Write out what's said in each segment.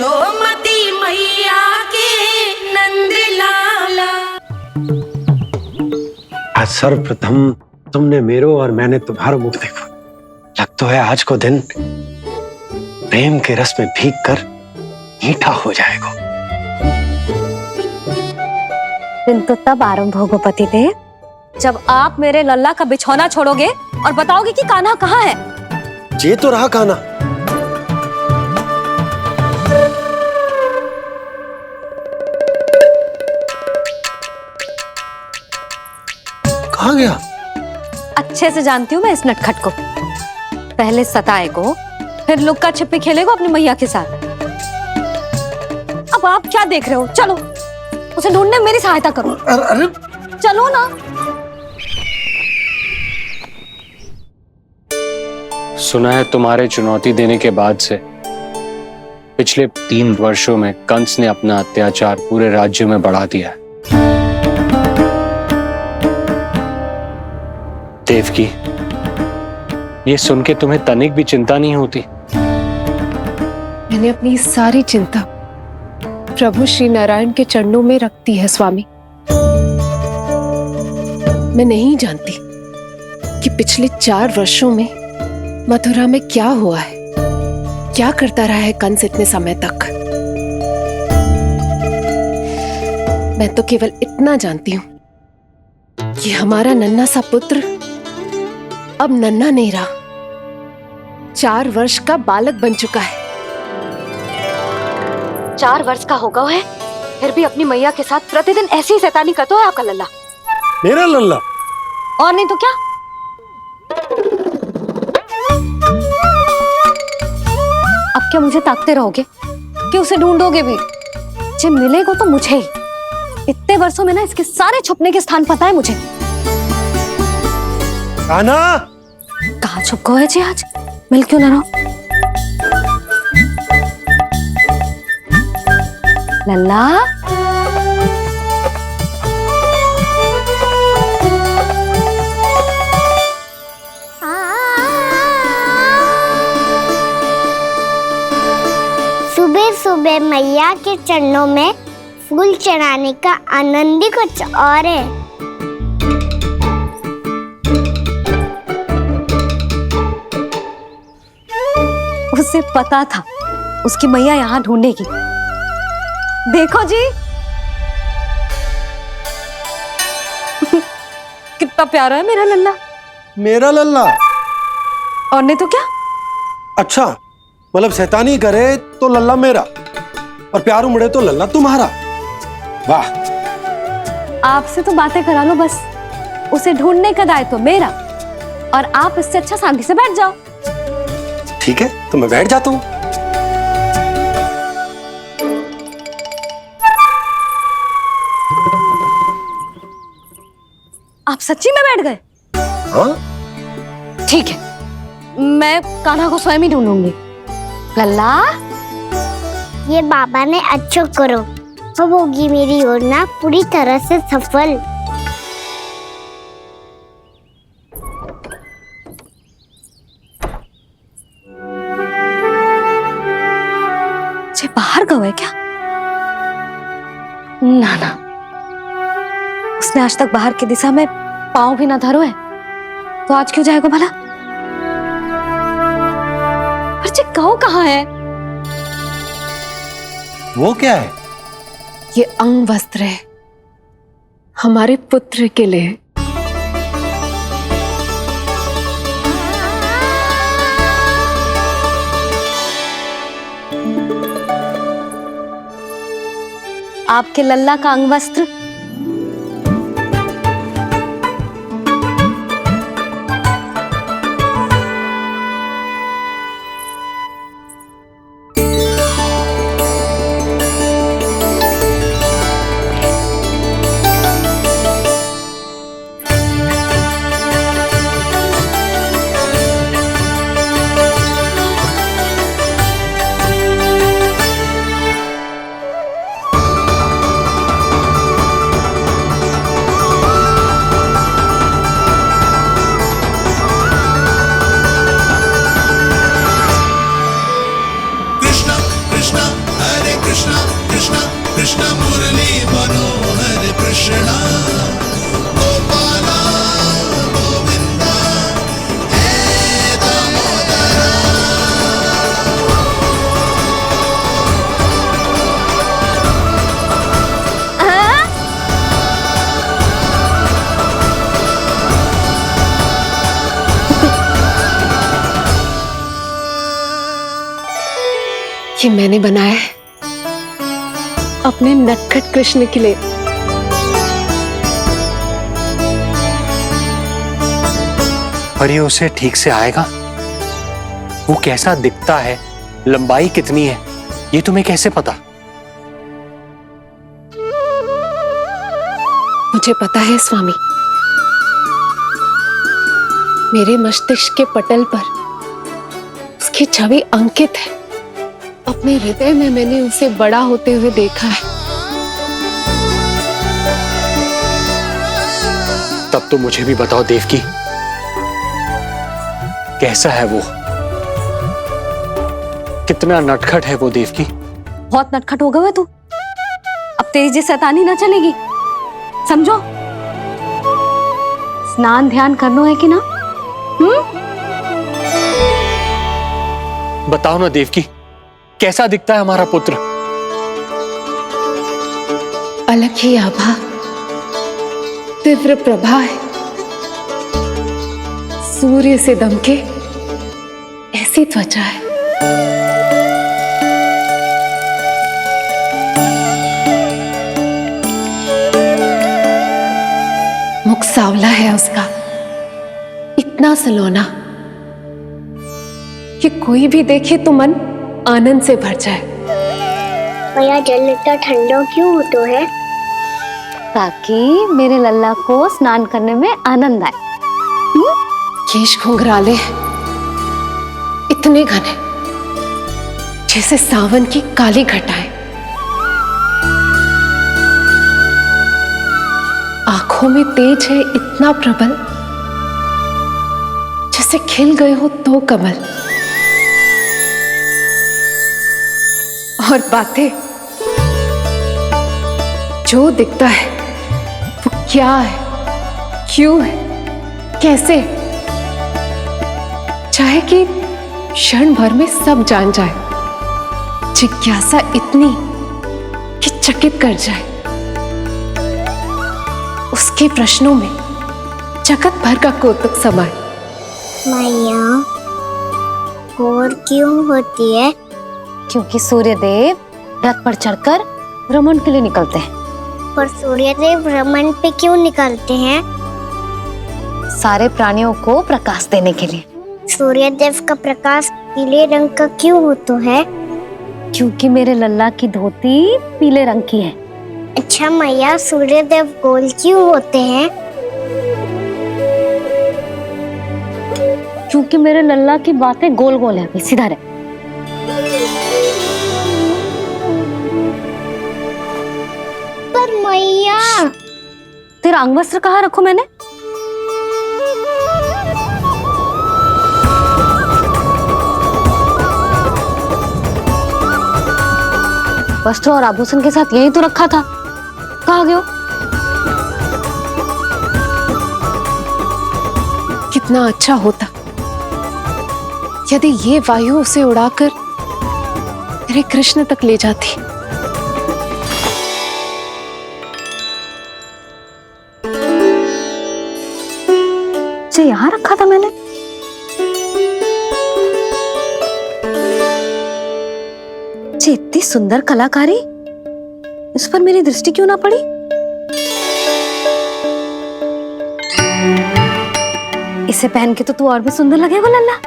यशोमती मैया के नंद लाला। आज सर्वप्रथम तुमने मेरो और मैंने तुम्हारा मुख देखा। लग तो है आज को दिन प्रेम के रस में भीग कर मीठा हो जाएगा। दिन तो तब आरंभ होगा पतिदेव जब आप मेरे लल्ला का बिछौना छोड़ोगे और बताओगे कि कान्हा कहाँ है। ये तो रहा कान्हा। कहाँ गया? अच्छे से जानती हूँ मैं इस नटखट को। पहले सताएगो, फिर लुक्का छिपी खेलेगो अपनी मैया के साथ। अब आप क्या देख रहे हो? चलो उसे ढूंढने में मेरी सहायता करो। अरे चलो ना। सुना है तुम्हारे चुनौती देने के बाद से पिछले 3 वर्षों में कंस ने अपना अत्याचार पूरे राज्य में बढ़ा दिया है। देवकी, ये सुन के तुम्हें तनिक भी चिंता नहीं होती? मैंने अपनी सारी चिंता प्रभु श्री नारायण के चरणों में रख दी है स्वामी। मैं नहीं जानती कि पिछले 4 वर्षों में मथुरा में क्या हुआ है, क्या करता रहा है कंस इतने समय तक। मैं तो केवल इतना जानती हूं कि हमारा नन्हा सा पुत्र अब नन्हा नहीं रहा, 4 वर्ष का बालक बन चुका है। 4 वर्ष का होगा है, फिर भी अपनी मैया के साथ प्रतिदिन ऐसी ही शैतानी करता है आपका लल्ला। मेरा लल्ला? और नहीं तो क्या। अब क्या मुझे ताकते रहोगे कि उसे ढूंढोगे भी? जब मिलेगा तो मुझे ही। इतने वर्षों में ना इसके सारे छुपने के स्थान पता है मुझे। कान्हा! कहाँ छुप गए जी आज? मिल क्यों ना रहो? लल्ला, सुबह सुबह मैया के चरणों में फूल चढ़ाने का आनंद ही कुछ और है। उसे पता था उसकी मैया यहाँ ढूंढेगी। देखो जी कितना प्यारा है मेरा लल्ला। मेरा लल्ला? और नहीं तो क्या। अच्छा, मतलब शैतानी करे तो लल्ला मेरा और प्यार उमड़े तो लल्ला तुम्हारा। वाह! आपसे तो बातें करा लो बस, उसे ढूंढने का दायित्व मेरा और आप इससे अच्छा शांति से बैठ जाओ। ठीक है, तो मैं बैठ जाता हूँ। आप सच्ची में बैठ गए? हाँ? ठीक है, मैं कान्हा को स्वयं ही ढूंढूंगी। लल्ला, ये बाबा ने अच्छा करो, अब होगी मेरी योजना पूरी तरह से सफल। जे बाहर गए क्या? ना ना, उसने आज तक बाहर की दिशा में पांव भी ना धरो है, तो आज क्यों जाएगा भला? पर जे कहो कहाँ है? वो क्या है? ये अंग वस्त्र है हमारे पुत्र के लिए। आपके लल्ला का अंग वस्त्र। कृष्णा कृष्णा कृष्ण मुरली मनोहर कृष्णा गोपाला गोविंदा हे दामोदरा। ये मैंने बनाया है अपने नटखट कृष्ण के लिए। पर ये उसे ठीक से आएगा? वो कैसा दिखता है, लंबाई कितनी है, ये तुम्हें कैसे पता? मुझे पता है स्वामी, मेरे मस्तिष्क के पटल पर उसकी छवि अंकित है। अपने हृदय में मैंने उसे बड़ा होते हुए देखा है। तब तो मुझे भी बताओ देवकी, कैसा है वो? कितना नटखट है वो देवकी? बहुत नटखट हो गए हो तू। अब तेरी जी शैतानी ना चलेगी, समझो। स्नान ध्यान करना है कि ना? बताओ ना देवकी, कैसा दिखता है हमारा पुत्र? अलग ही आभा, तीव्र प्रभा है। सूर्य से दमके ऐसी त्वचा है। मुख सांवला है उसका, इतना सलोना कि कोई भी देखे तो मन आनंद से भर जाए। भैया जल इतना ठंडा क्यों होता है? ताकि मेरे लल्ला को स्नान करने में आनंद आए। केश घुंघराले इतने घने जैसे सावन की काली घटाएं। आंखों में तेज है इतना प्रबल जैसे खिल गए हो दो कमल। और बातें, जो दिखता है वो क्या है, क्यों है, कैसे, चाहे कि क्षण भर में सब जान जाए। जिज्ञासा इतनी कि चकित कर जाए। उसके प्रश्नों में जगत भर का कौतुक समाए। मैया और क्यों होती है? क्योंकि सूर्यदेव रथ पर चढ़कर भ्रमण के लिए निकलते हैं। पर सूर्यदेव भ्रमण पे क्यों निकलते हैं? सारे प्राणियों को प्रकाश देने के लिए। सूर्यदेव का प्रकाश पीले रंग का क्यों होता है? क्योंकि मेरे लल्ला की धोती पीले रंग की है। अच्छा मैया, सूर्यदेव गोल क्यों होते हैं? क्योंकि मेरे लल्ला की बातें गोल गोल है, अभी सीधा रहे। पर मैया, तेरा अंगवस्त्र कहाँ रखूं मैंने? वस्त्र और आभूषण के साथ यही तो रखा था, कहाँ गए हो? कितना अच्छा होता यदि ये वायु उसे उड़ाकर तेरे कृष्ण तक ले जाती। जो यहाँ रखा था मैंने। जी इतनी सुंदर कलाकारी, इस पर मेरी दृष्टि क्यों ना पड़ी? इसे पहन के तो तू और भी सुंदर लगेगा लल्ला।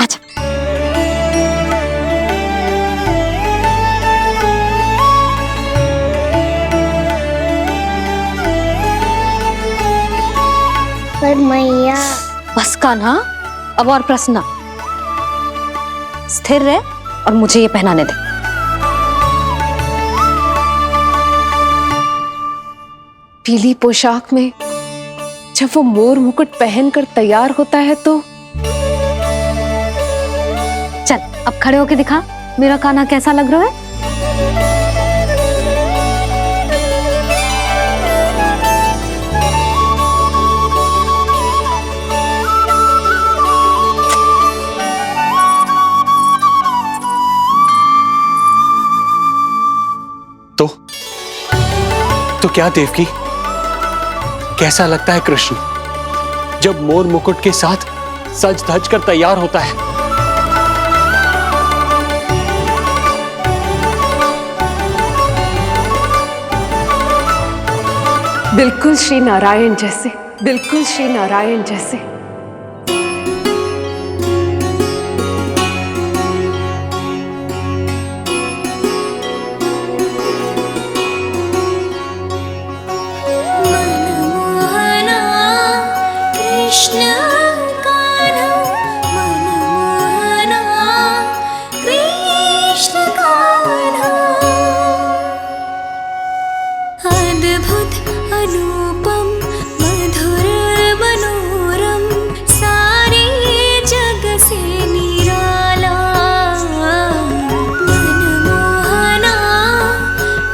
आजा। पर मैया, बस कान्हा, अब और प्रश्न ना। स्थिर रह और मुझे ये पहनाने दे। पीली पोशाक में जब वो मोर मुकुट पहनकर तैयार होता है तो चल अब खड़े होके दिखा मेरा कान्हा कैसा लग रहा है। तो क्या देवकी, कैसा लगता है कृष्ण जब मोर मुकुट के साथ सज धज कर तैयार होता है? बिल्कुल श्री नारायण जैसे, बिल्कुल श्री नारायण जैसे। मनमोहना कृष्ण कान्हा, मनमोहना कृष्ण कान्हा। अद्भुत अनुपम मधुर मनोरम, सारे जग से निराला। मनमोहना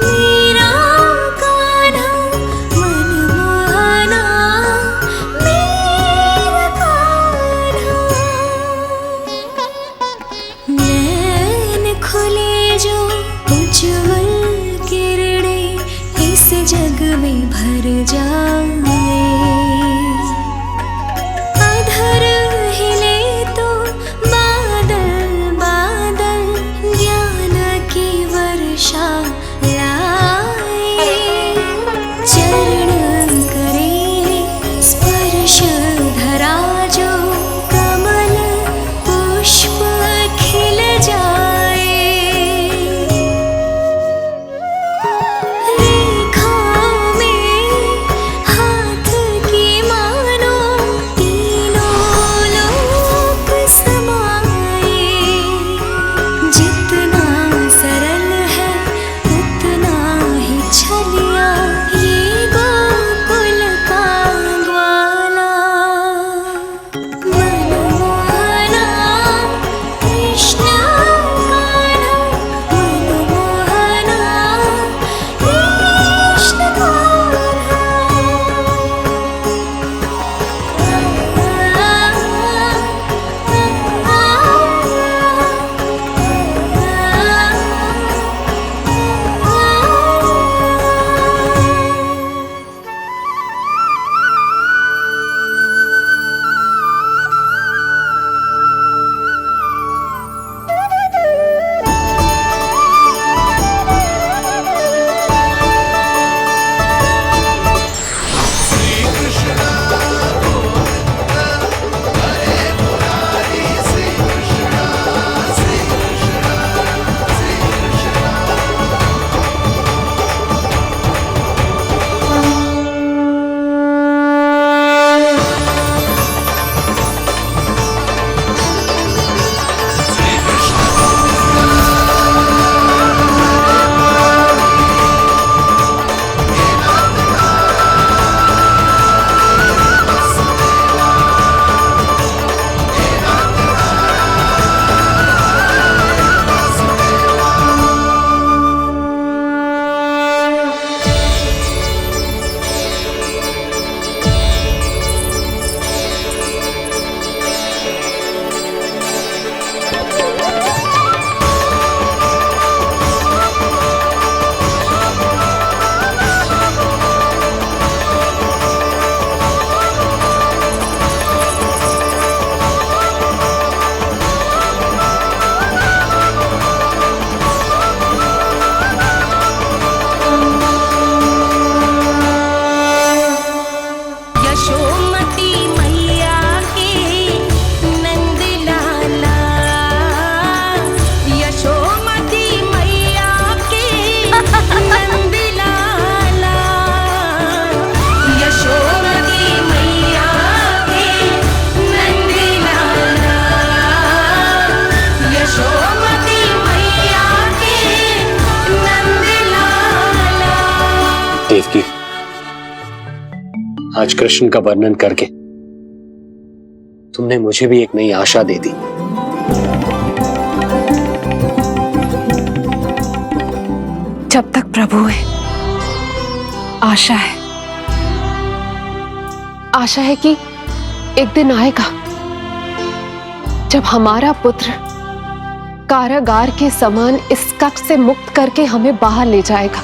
मेरा कान्हा, मनमोहना मेरा कान्हा। नैन खुले जो उज्ज्वल किरणें इस जग में भर जाए। अधर हिले तो बादल बादल ज्ञान की वर्षा लाए। चरण करे स्पर्श धरा जो कमल पुष्प खिल जाए। रेखाओं में हाथ की मानो तीनों लोक समाए। जितना सरल है उतना ही छलिया ये गोकुल का ग्वाला। मनमोहना कृष्ण कान्हा, मनमोहना कृष्ण यशोमती मैया के नंद लाला। यशोमती मैया के नंद लाला। यशोमती मैया के नंद लाला। यशोमती मैया के नंद लाला। देवकी, आज कृष्ण का वर्णन करके तुमने मुझे भी एक नई आशा दे दी। जब तक प्रभु है, आशा है। आशा है कि एक दिन आएगा जब हमारा पुत्र कारागार के समान इस कक्ष से मुक्त करके हमें बाहर ले जाएगा,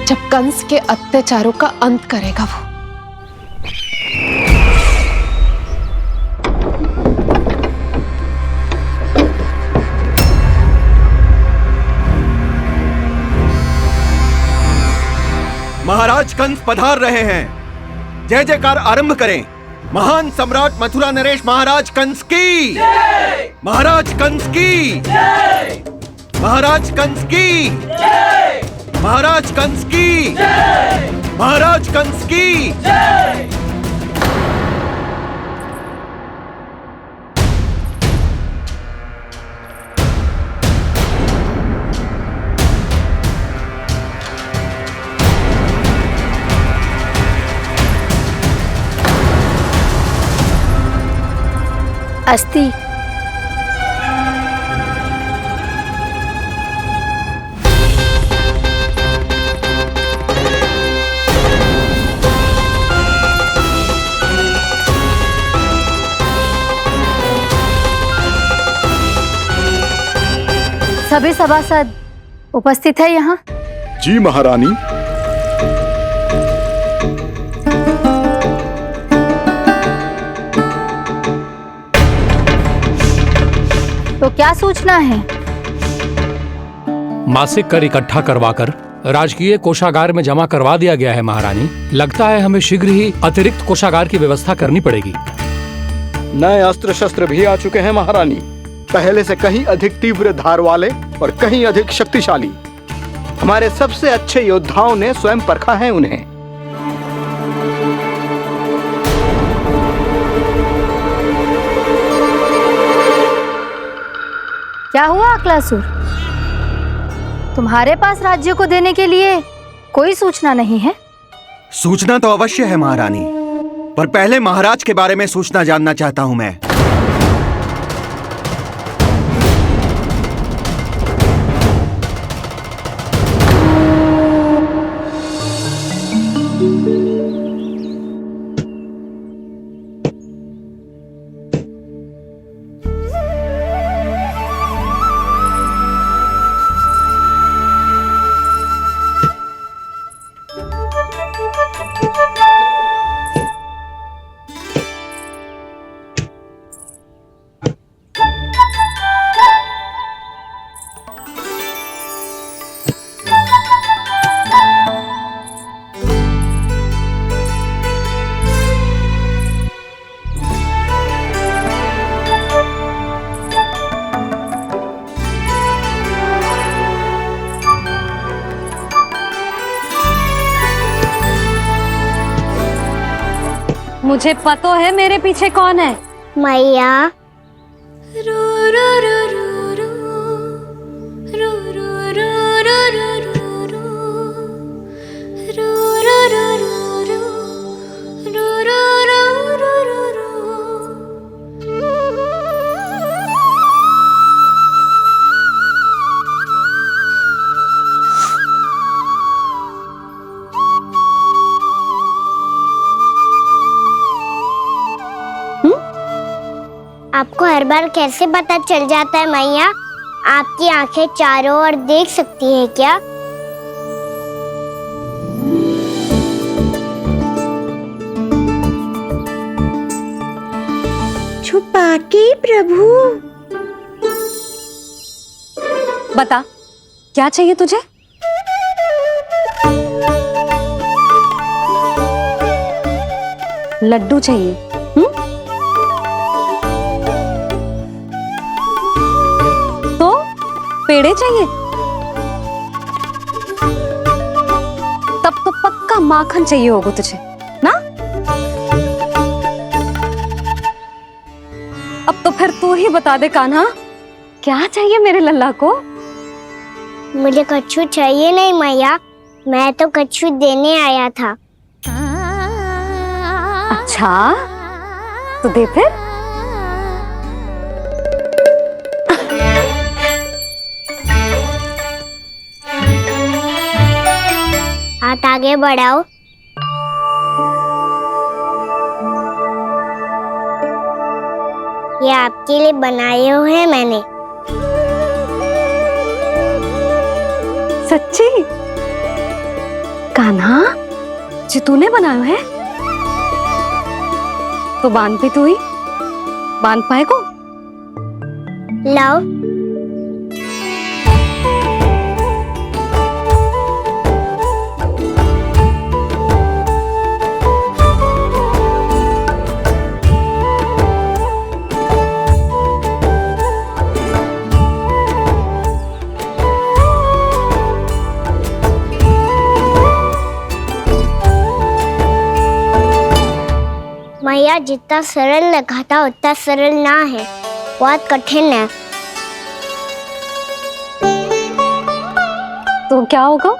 जब कंस के अत्याचारों का अंत करेगा वो। महाराज कंस पधार रहे हैं। जय जयकार आरंभ करें। महान सम्राट मथुरा नरेश महाराज कंस की, महाराज कंस की, महाराज कंस की, महाराज कंस की, महाराज कंस की। अस्थि सभी सभासद उपस्थित है यहाँ। जी महारानी। तो क्या सूचना है? मासिक कर इकट्ठा करवाकर राजकीय कोषागार में जमा करवा दिया गया है महारानी। लगता है हमें शीघ्र ही अतिरिक्त कोषागार की व्यवस्था करनी पड़ेगी। नए अस्त्र शस्त्र भी आ चुके हैं महारानी, पहले से कहीं अधिक तीव्र धार वाले और कहीं अधिक शक्तिशाली। हमारे सबसे अच्छे योद्धाओं ने स्वयं परखा है उन्हें। क्या हुआ अक्लासुर? तुम्हारे पास राज्य को देने के लिए कोई सूचना नहीं है? सूचना तो अवश्य है महारानी, पर पहले महाराज के बारे में सूचना जानना चाहता हूं मैं। मुझे पता है मेरे पीछे कौन है। मैया। रू रू रू रू रू रू रू रू रू रू रू रू रू रू रू रू रू रू। आपको हर बार कैसे पता चल जाता है मैया? आपकी आंखें चारों ओर देख सकती हैं क्या? छुपा के प्रभु। बता, क्या चाहिए तुझे? लड्डू चाहिए? तो पेड़े चाहिए? तब तो पक्का माखन चाहिए होगा तुझे ना? अब तो फिर तू ही बता दे कान्हा, क्या चाहिए मेरे लल्ला को? मुझे कच्छू चाहिए नहीं मैया, मैं तो कच्छू देने आया था। अच्छा, तो दे फिर। आगे बढ़ाओ। ये आपके लिए बनाए हुए हैं मैंने। सच्ची? कान्हा जी तूने बनाया है? तो बांध भी तू ही बांध पाएगो? लाओ। मैया जितना सरल लगा था उतना सरल ना है, बहुत कठिन है। तो क्या होगा?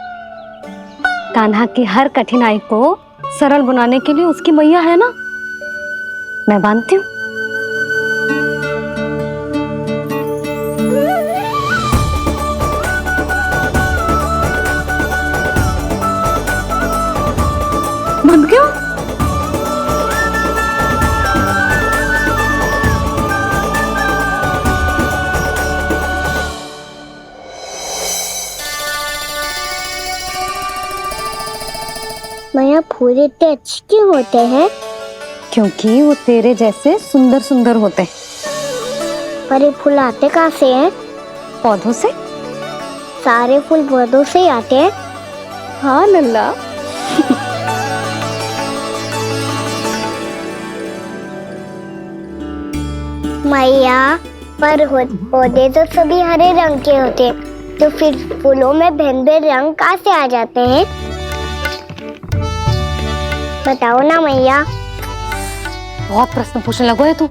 कान्हा की हर कठिनाई को सरल बनाने के लिए उसकी मैया है ना, मैं बांधती हूँ। बंद क्यों? मैया फूल इतने अच्छे क्यों होते हैं? क्योंकि वो तेरे जैसे सुंदर सुंदर होते हैं। पर ये फूल आते कहाँ से हैं? पौधों से। सारे फूल पौधों से ही आते हैं? हाँ लल्ला। मैया पर पौधे तो सभी हरे रंग के होते हैं, तो फिर फूलों में भिन्न भिन्न रंग कहाँ से आ जाते हैं? बताओ ना मैया। बहुत प्रश्न पूछने लगो है तू,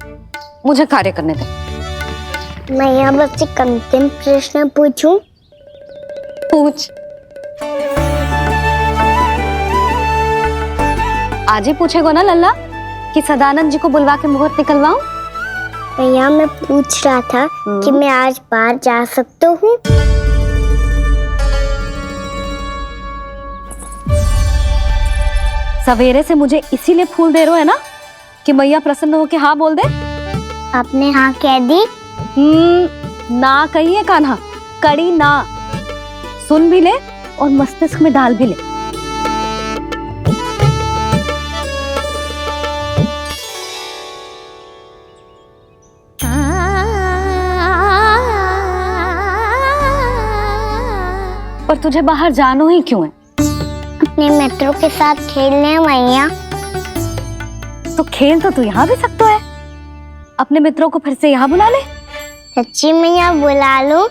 मुझे कार्य करने दे। मैया बस एक अंतिम प्रश्न पूछूं? पूछ। आज ही पूछेगो ना लल्ला कि सदानंद जी को बुलवा के मुहूर्त निकलवाऊं? मैया मैं पूछ रहा था कि मैं आज बाहर जा सकता हूँ? सवेरे से मुझे इसीलिए फूल दे रहे हो है ना कि मैया प्रसन्न हो के हाँ बोल दे। आपने हाँ कह दी? ना कहिए कान्हा, कड़ी ना। सुन भी ले और मस्तिष्क में डाल भी ले। पर तुझे बाहर जाना ही क्यों है? अपने मित्रों के साथ खेलने मैया। तो खेल तो तू यहाँ भी सकता है, अपने मित्रों को फिर से यहाँ बुला ले। सच्ची मैया बुला लो?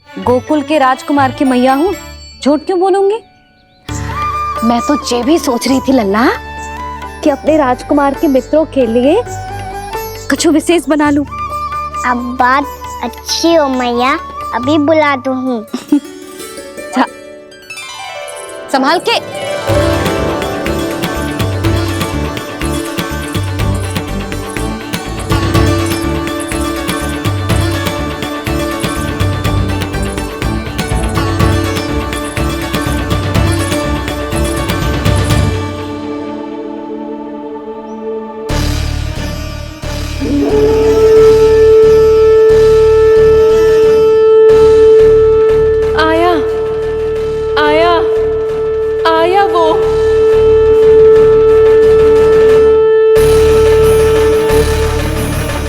गोकुल के राजकुमार की मैया हूँ, झूठ क्यों बोलूंगी? मैं तो ये भी सोच रही थी लल्ला कि अपने राजकुमार के मित्रों के लिए कुछ विशेष बना लूं। अब बात अच्छी हो मैया, अभी बुला दूँ। संभाल के।